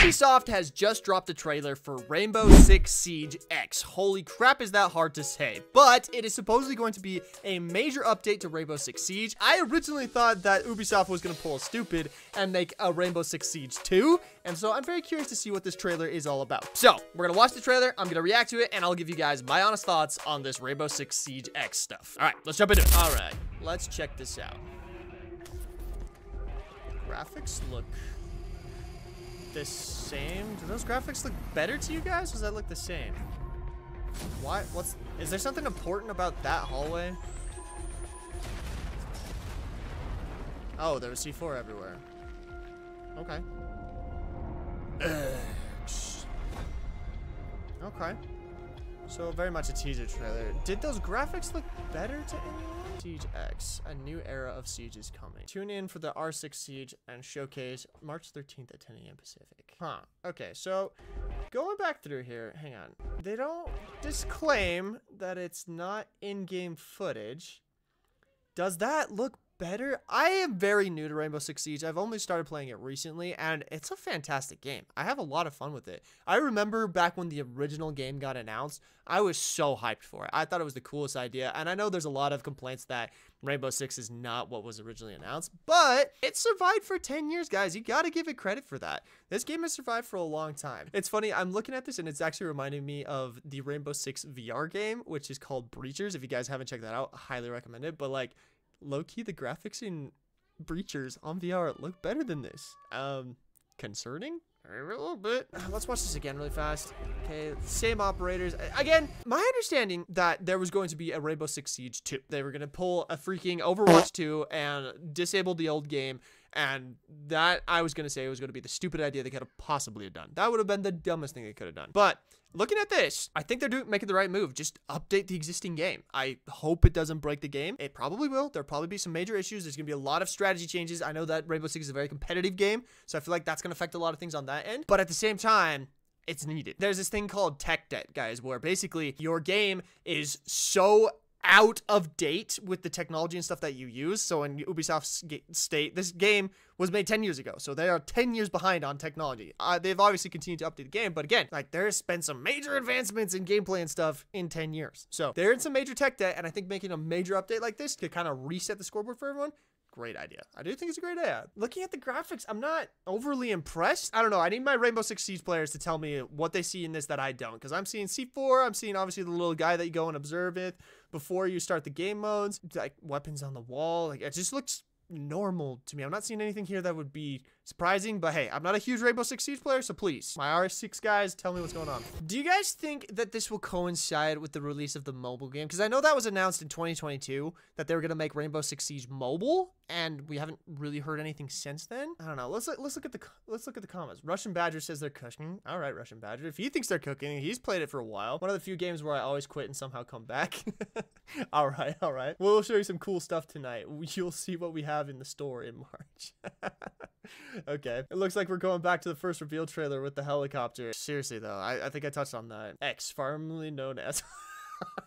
Ubisoft has just dropped a trailer for Rainbow Six Siege X. Holy crap, is that hard to say. But it is supposedly going to be a major update to Rainbow Six Siege. I originally thought that Ubisoft was going to pull a stupid and make a Rainbow Six Siege 2. And so I'm very curious to see what this trailer is all about. So we're going to watch the trailer. I'm going to react to it, and I'll give you guys my honest thoughts on this Rainbow Six Siege X stuff. All right, let's jump into it. All right, let's check this out. Graphics look the same. Do those graphics look better to you guys? Or does that look the same? Why? Is there something important about that hallway? Oh, there was C4 everywhere. Okay. Okay. So very much a teaser trailer. Did those graphics look better to anyone? Siege X, a new era of Siege is coming. Tune in for the R6 Siege and showcase March 13th at 10 a.m. Pacific. Huh. Okay, so going back through here, hang on. They don't disclaim that it's not in-game footage. Does that look better? I am very new to Rainbow Six Siege. I've only started playing it recently, and it's a fantastic game. I have a lot of fun with it. I remember back when the original game got announced, I was so hyped for it. I thought it was the coolest idea, and I know there's a lot of complaints that Rainbow Six is not what was originally announced, but it survived for 10 years, guys. You gotta give it credit for that. This game has survived for a long time. It's funny, I'm looking at this, and it's actually reminding me of the Rainbow Six VR game, which is called Breachers. If you guys haven't checked that out, I highly recommend it, but like, low-key, the graphics in Breachers on VR look better than this. Concerning? A little bit. Let's watch this again really fast. Okay, same operators. Again, my understanding that there was going to be a Rainbow Six Siege 2. They were going to pull a freaking Overwatch 2 and disable the old game. And that, I was going to say, it was going to be the stupid idea they could have possibly have done. That would have been the dumbest thing they could have done. But looking at this, I think they're making the right move. Just update the existing game. I hope it doesn't break the game. It probably will. There'll probably be some major issues. There's going to be a lot of strategy changes. I know that Rainbow Six is a very competitive game, so I feel like that's going to affect a lot of things on that end. But at the same time, it's needed. There's this thing called tech debt, guys, where basically your game is so out of date with the technology and stuff that you use. So in Ubisoft's state, this game was made 10 years ago, so they are 10 years behind on technology. They've obviously continued to update the game, but again, like, there's been some major advancements in gameplay and stuff in 10 years. So they're in some major tech debt, and I think making a major update like this could kind of reset the scoreboard for everyone. Great idea. I do think it's a great idea. Looking at the graphics, I'm not overly impressed. I don't know. I need my Rainbow Six Siege players to tell me what they see in this that I don't, because I'm seeing C4. I'm seeing obviously the little guy that you go and observe it before you start the game modes, like weapons on the wall. Like, it just looks normal to me. I'm not seeing anything here that would be surprising, but hey, I'm not a huge Rainbow Six Siege player, so please, my R6 guys, tell me what's going on. Do you guys think that this will coincide with the release of the mobile game? Because I know that was announced in 2022 that they were going to make Rainbow Six Siege mobile, and we haven't really heard anything since then. I don't know. Let's look at the comments. Russian Badger says they're cooking. All right, Russian Badger. If he thinks they're cooking, he's played it for a while. One of the few games where I always quit and somehow come back. All right, all right. We'll show you some cool stuff tonight. You'll see what we have in the store in March. Okay, it looks like we're going back to the first reveal trailer with the helicopter. Seriously though, I think I touched on that. X, formerly known as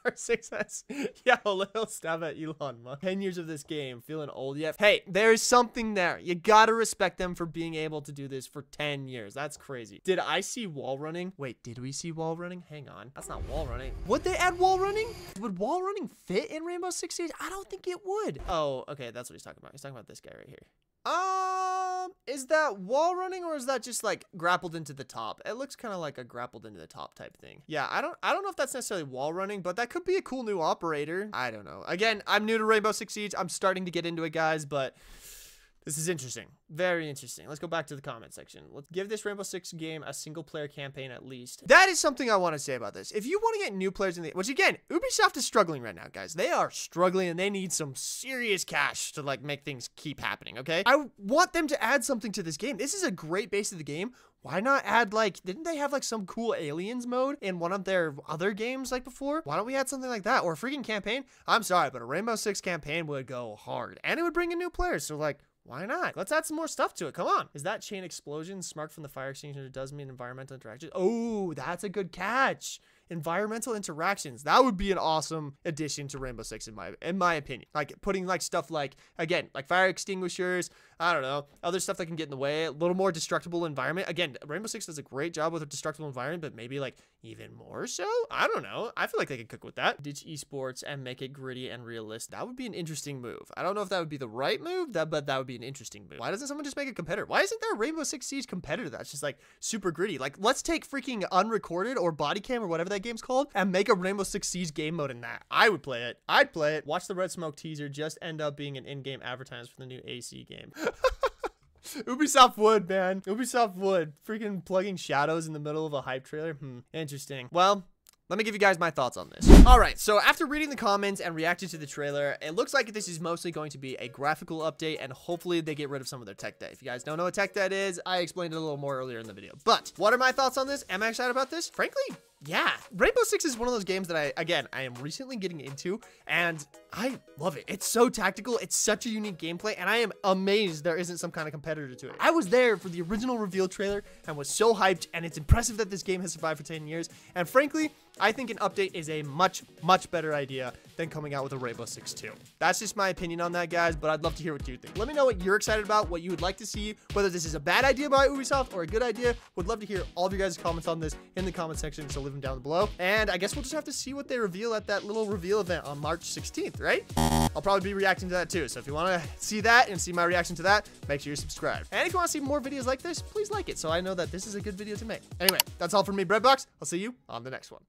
R6S. Yeah, a little stab at Elon Musk. 10 years of this game, feeling old yet? Hey, there's something there. You gotta respect them for being able to do this for 10 years. That's crazy. Did I see wall running? Wait, did we see wall running? Hang on. That's not wall running. Would they add wall running? Would wall running fit in Rainbow Six Siege? I don't think it would. Oh, okay, that's what he's talking about. He's talking about this guy right here. Is that wall running, or is that just like grappled into the top? It looks kind of like a grappled into the top type thing. Yeah, I don't know if that's necessarily wall running, but that could be a cool new operator. I don't know. Again, I'm new to Rainbow Six Siege. I'm starting to get into it, guys, but this is interesting. Very interesting. Let's go back to the comment section. Let's give this Rainbow Six game a single player campaign at least. That is something I want to say about this. If you want to get new players in the, which again, Ubisoft is struggling right now, guys. They are struggling and they need some serious cash to like make things keep happening, okay? I want them to add something to this game. This is a great base of the game. Why not add, like, didn't they have like some cool aliens mode in one of their other games like before? Why don't we add something like that, or a freaking campaign? I'm sorry, but a Rainbow Six campaign would go hard and it would bring in new players. So like, why not? Let's add some more stuff to it. Come on. Is that chain explosion sparked from the fire extinguisher does mean environmental interaction? Oh, that's a good catch. environmental interactions. That would be an awesome addition to Rainbow Six in my opinion. Like putting like stuff like, again, like fire extinguishers, I don't know, other stuff that can get in the way, a little more destructible environment. Again, Rainbow Six does a great job with a destructible environment, but maybe like even more so? I don't know. I feel like they could cook with that. Ditch esports and make it gritty and realistic. That would be an interesting move. I don't know if that would be the right move, but that would be an interesting move. Why doesn't someone just make a competitor? Why isn't there a Rainbow Six Siege competitor that's just like super gritty? Like, let's take freaking Unrecorded or Body Cam or whatever that game's called and make a Rainbow Six Siege game mode in that. I would play it. I'd play it. Watch the Red Smoke teaser just end up being an in-game advertisement for the new AC game. Ubisoft would, man. Ubisoft would. Freaking plugging shadows in the middle of a hype trailer. Interesting. Well, let me give you guys my thoughts on this. All right, so after reading the comments and reacting to the trailer, it looks like this is mostly going to be a graphical update, and hopefully they get rid of some of their tech debt. If you guys don't know what tech debt is, I explained it a little more earlier in the video. But what are my thoughts on this? Am I excited about this? Frankly, yeah. Rainbow Six is one of those games that I am recently getting into, and I love it. It's so tactical. It's such a unique gameplay, and I am amazed there isn't some kind of competitor to it. I was there for the original reveal trailer and was so hyped, and it's impressive that this game has survived for 10 years. And frankly, I think an update is a much, much better idea than coming out with a Rainbow Six 2. That's just my opinion on that, guys, but I'd love to hear what you think. Let me know what you're excited about, what you would like to see, whether this is a bad idea by Ubisoft or a good idea. Would love to hear all of your guys' comments on this in the comment section, so leave them down below. And I guess we'll just have to see what they reveal at that little reveal event on March 16th, right? I'll probably be reacting to that too, so if you want to see that and see my reaction to that, make sure you're subscribed. And if you want to see more videos like this, please like it so I know that this is a good video to make. Anyway, that's all from me, Breadbox. I'll see you on the next one.